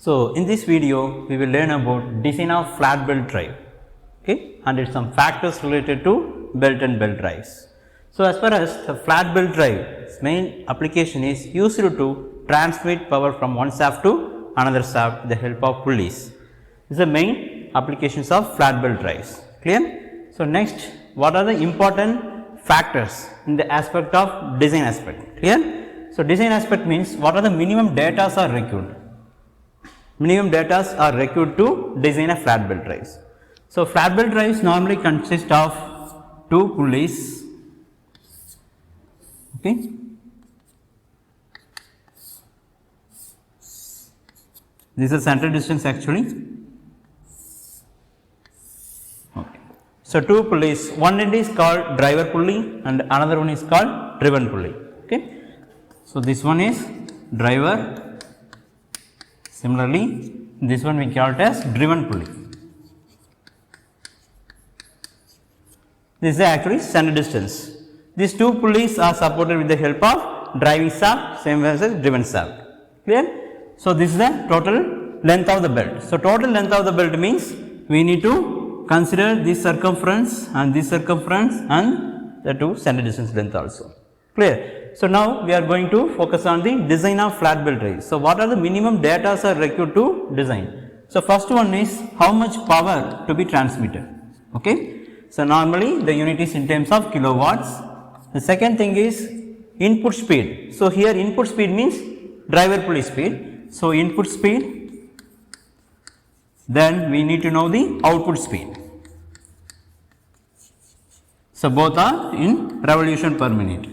So, in this video we will learn about design of flat belt drive, okay, and its some factors related to belt and belt drives. So, as far as the flat belt drive, its main application is used to transmit power from one shaft to another shaft with the help of pulleys. This is the main applications of flat belt drives. Clear? So, next, what are the important factors in the aspect of design aspect? Clear? So, design aspect means what are the minimum data are required. Minimum data are required to design a flat belt drives. So, flat belt drives normally consist of two pulleys. Okay. This is center distance actually. Okay. So, two pulleys, one end is called driver pulley and another one is called driven pulley. Okay. So, this one is driver. Similarly, this one we call it as driven pulley. This is actually center distance. These two pulleys are supported with the help of driving shaft, same as driven shaft. Clear? So, this is the total length of the belt. So, total length of the belt means we need to consider this circumference and this circumference and the two center distance length also. Clear? So, now we are going to focus on the design of flat belt drive. So, what are the minimum data are required to design? So, first one is how much power to be transmitted. Okay. So, normally the unit is in terms of kilowatts. The second thing is input speed. So, here input speed means driver pulley speed. So, input speed, then we need to know the output speed. So, both are in revolution per minute.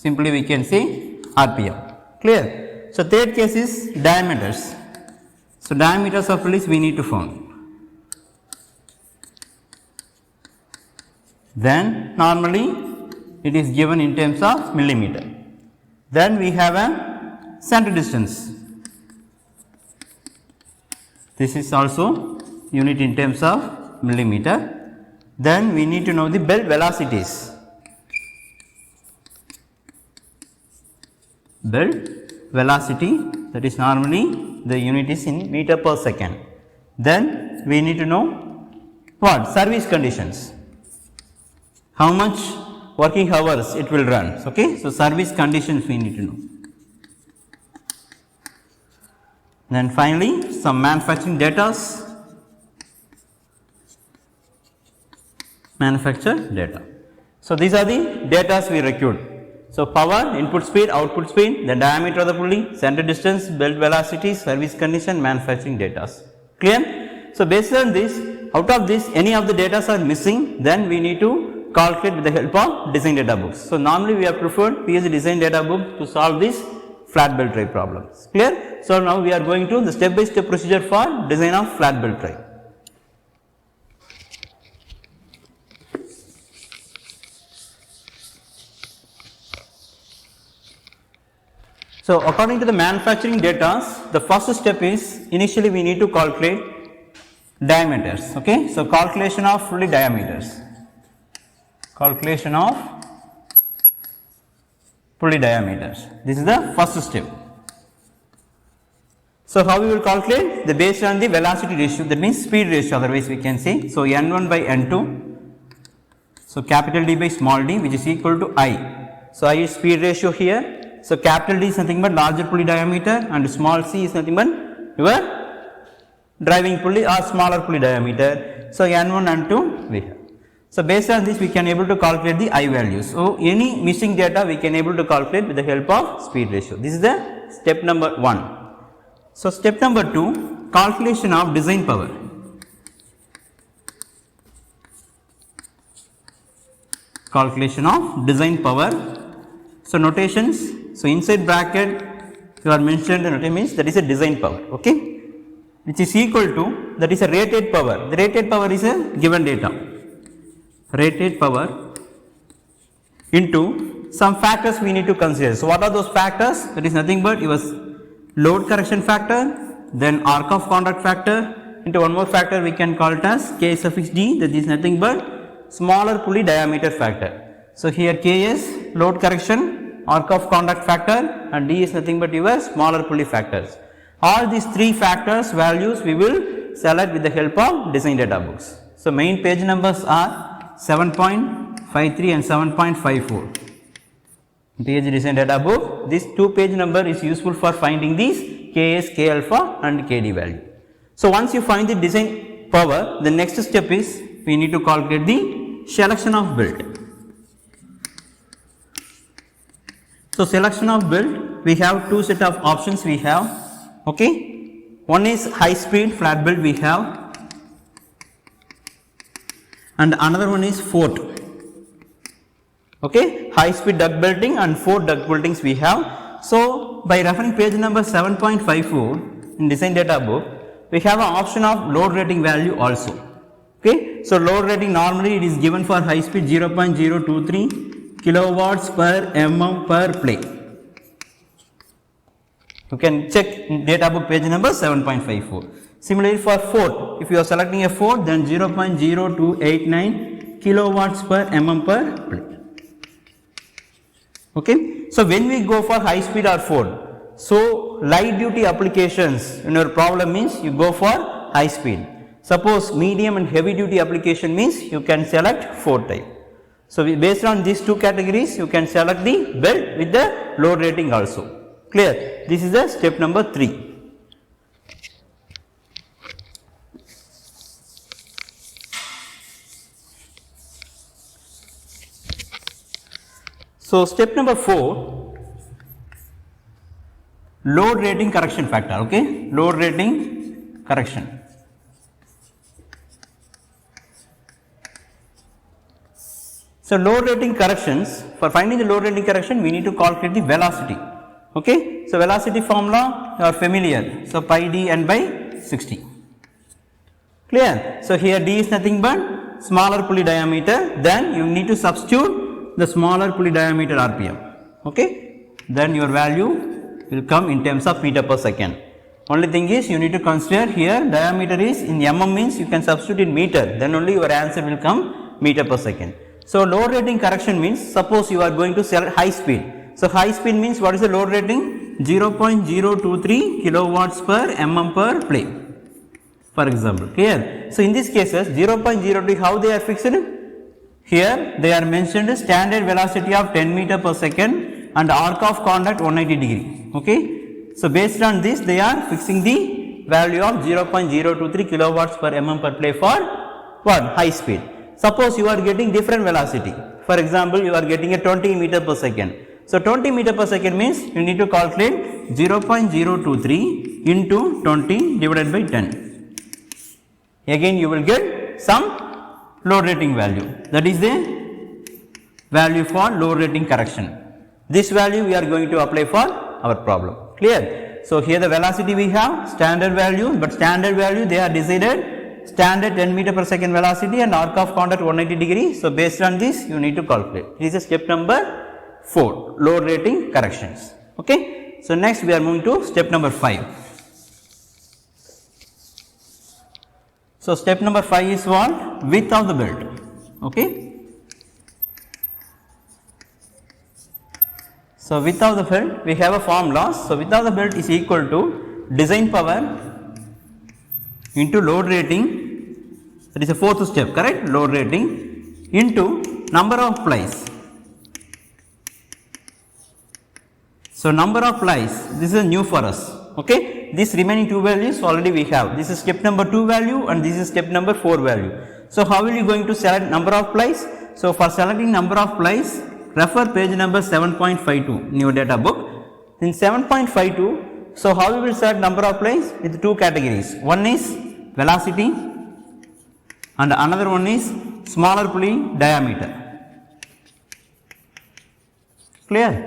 Simply we can say RPM. Clear? So, third case is diameters. So, diameters of pulleys we need to find. Then normally it is given in terms of millimeter. Then we have a center distance. This is also unit in terms of millimeter. Then we need to know the belt velocities. Belt velocity, that is normally the unit is in meter per second. Then we need to know what? Service conditions. How much working hours it will run. Okay. So, service conditions we need to know. Then finally, some manufacturing data. Manufacture data. So, these are the data we required. So, power, input speed, output speed, the diameter of the pulley, center distance, belt velocity, service condition, manufacturing data. Clear? So, based on this, out of this any of the data are missing, then we need to calculate with the help of design data books. So, normally we have preferred PhD design data book to solve these flat belt drive problems. Clear? So, now we are going to the step by step procedure for design of flat belt drive. So, according to the manufacturing data, the first step is initially we need to calculate diameters. Okay. So, calculation of pulley diameters. Calculation of pulley diameters. This is the first step. So, how we will calculate? Based on the velocity ratio, that means speed ratio, otherwise we can say. So, N1 by N2. So, capital D by small d, which is equal to I. So, I is speed ratio here. So, capital D is nothing but larger pulley diameter and small c is nothing but your driving pulley or smaller pulley diameter. So, N1 and N2 we have. So, based on this we can able to calculate the I values. So, any missing data we can able to calculate with the help of speed ratio. This is the step number 1. So, step number 2, calculation of design power. Calculation of design power. So, notations. So, inside bracket you are mentioned the notation means that is a design power, okay, which is equal to, that is a rated power. The rated power is a given data. Rated power into some factors we need to consider. So, what are those factors? That is nothing but your load correction factor, then arc of contact factor, into one more factor we can call it as K suffix D, that is nothing but smaller pulley diameter factor. So, here K is load correction, arc of contact factor and D is nothing but your smaller pulley factors. all these three factors values we will select with the help of design data books. So, main page numbers are 7.53 and 7.54. Page design data book, this 2 page number is useful for finding these Ks, K alpha and Kd value. So, once you find the design power, the next step is we need to calculate the selection of build. So, selection of build, we have two set of options we have, okay. One is high speed flat build we have, and another one is fort, okay, high speed duct building and fort duct buildings we have. So, by referring page number 7.54 in design data book, we have an option of load rating value also, okay. So, load rating normally it is given for high speed 0.023 kilowatts per mm per play. You can check in data book page number 7.54. Similarly, for fort, if you are selecting a fort, then 0.0289 kilowatts per mm per play. Okay. So, when we go for high speed or fort, so light duty applications, in your problem means you go for high speed. Suppose medium and heavy duty application means you can select fort type. So, based on these two categories, you can select the belt with the load rating also. Clear? This is the step number 3. So, step number 4, load rating correction factor, okay, load rating correction. So, load rating corrections, for finding the load rating correction, we need to calculate the velocity, okay. So, velocity formula you are familiar, so pi d n by 60, clear. So, here d is nothing but smaller pulley diameter, then you need to substitute the smaller pulley diameter RPM, okay, then your value will come in terms of meter per second. Only thing is you need to consider here diameter is in mm means you can substitute in meter, then only your answer will come meter per second. So, load rating correction means suppose you are going to select high speed. So, high speed means what is the load rating? 0.023 kilowatts per mm per play, for example, clear. So, in these cases 0.03 how they are fixed? Here they are mentioned standard velocity of 10 meter per second and arc of contact 180 degree, okay. So, based on this they are fixing the value of 0.023 kilowatts per mm per play for what? High speed. Suppose you are getting different velocity, for example you are getting a 20 meter per second. So, 20 meter per second means you need to calculate 0.023 into 20 divided by 10. Again you will get some load rating value, that is the value for load rating correction. This value we are going to apply for our problem, clear. So, here the velocity we have standard value, but standard value they are decided standard 10 meter per second velocity and arc of contact 180 degree. So, based on this you need to calculate. This is step number 4, load rating corrections, okay. So, next we are moving to step number 5. So, step number 5 is what? Width of the belt, okay. So, width of the belt we have a formula. So, width of the belt is equal to design power into load rating, that is a fourth step, correct, load rating into number of plies. So, number of plies, this is new for us, okay. This remaining 2 values already we have, this is step number 2 value and this is step number 4 value. So, how will you going to select number of plies? So, for selecting number of plies, refer page number 7.52 in your data book. In 7.52, so how we will select number of plies? With 2 categories, one is velocity and another one is smaller pulley diameter, clear.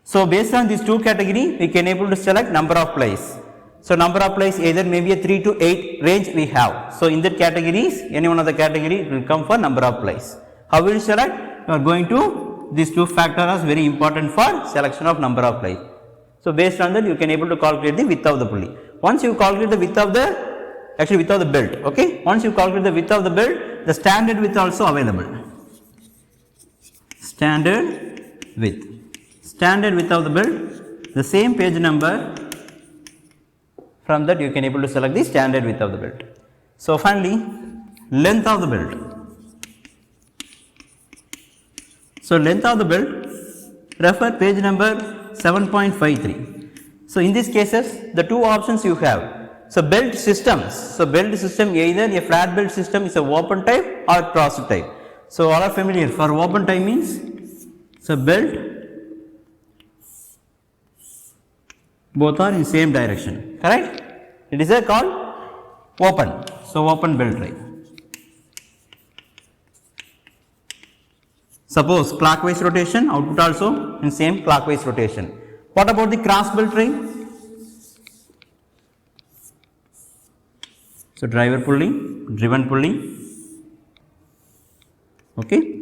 So, based on these 2 category we can able to select number of plies. So, number of plies either may be a 3 to 8 range we have. So, in that categories any one of the category will come for number of plies. How will you select? You are going to these 2 factors are very important for selection of number of plies. So, based on that you can able to calculate the width of the pulley. Once you calculate the width of the width of the belt, okay. Once you calculate the width of the belt, the standard width also available. Standard width of the belt, the same page number From that you can able to select the standard width of the belt. So finally, length of the belt. So length of the belt, refer page number 7.53. So in these cases, the two options you have. So belt systems. So belt system, either a flat belt system is a open type or crossed type. So all are familiar. For open type means, so belt both are in same direction, correct? It is a called open. So open belt drive. Suppose clockwise rotation, output also in same clockwise rotation. What about the cross belt drive? So driver pulley, driven pulley, okay,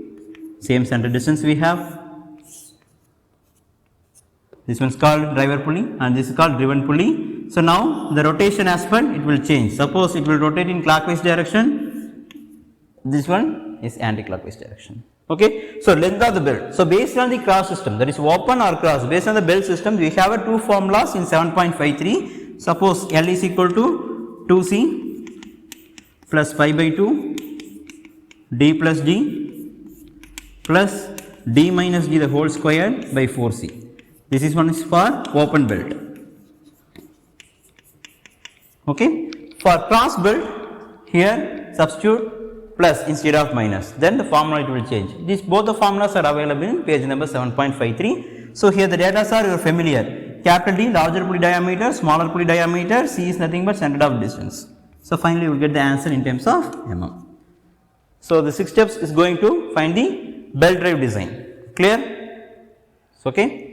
same center distance we have. This one is called driver pulley and this is called driven pulley. So now the rotation aspect, it will change. Suppose it will rotate in clockwise direction, this one is anti-clockwise direction. Okay. So length of the belt. So based on the cross system, that is open or cross, based on the belt system, we have a two formulas in 7.53. Suppose L is equal to 2C plus 5 by 2 D plus D plus D minus D the whole square by 4C. This is one is for open belt. Okay. For cross belt, here substitute plus instead of minus, then the formula it will change. These both the formulas are available in page number 7.53. So here the data are you are familiar. Capital D, larger pulley diameter, smaller pulley diameter, C is nothing but center of distance. So finally you will get the answer in terms of mm. So the 6 steps is going to find the belt drive design. Clear? Okay.